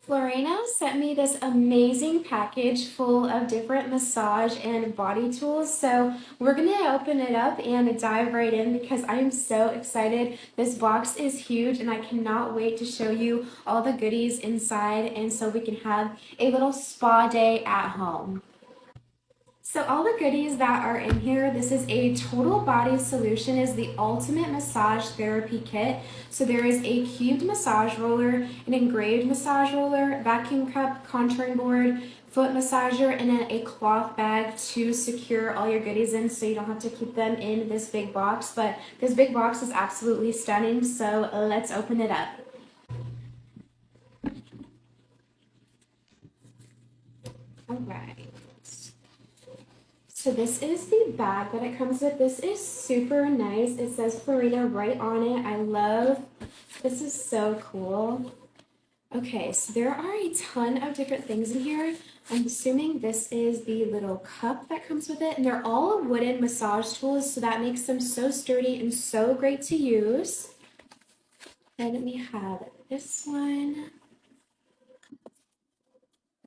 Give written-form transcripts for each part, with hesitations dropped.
Phlorena sent me this amazing package full of different massage and body tools. So we're gonna open it up and dive right in because I'm so excited. This box is huge and I cannot wait to show you all the goodies inside and so we can have a little spa day at home. So all the goodies that are in here, this is a total body solution, is the ultimate massage therapy kit. So there is a cubed massage roller, an engraved massage roller, vacuum cup, contouring board, foot massager, and then a cloth bag to secure all your goodies in so you don't have to keep them in this big box. But this big box is absolutely stunning, so let's open it up. All right. So this is the bag that it comes with. This is super nice. It says Phlorena right on it. I love, this is so cool. Okay, so there are a ton of different things in here. I'm assuming this is the little cup that comes with it, and they're all wooden massage tools, so that makes them so sturdy and so great to use. Then we have this one.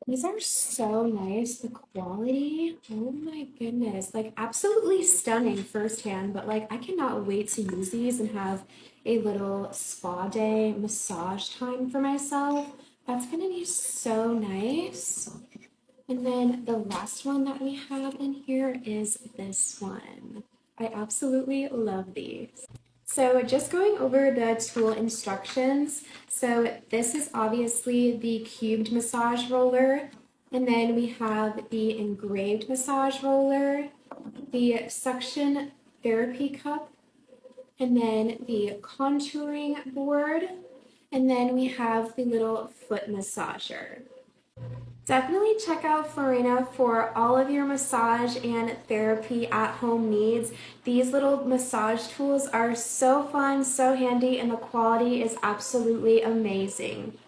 These are so nice. The quality, oh my goodness, like absolutely stunning firsthand, but like I cannot wait to use these and have a little spa day massage time for myself. That's gonna be so nice. And then the last one that we have in here is this one. I absolutely love these. So just going over the tool instructions. So this is obviously the cubed massage roller. And then we have the engraved massage roller, the suction therapy cup, and then the contouring board. And then we have the little foot massager. Definitely check out Phlorena for all of your massage and therapy at home needs. These little massage tools are so fun, so handy, and the quality is absolutely amazing.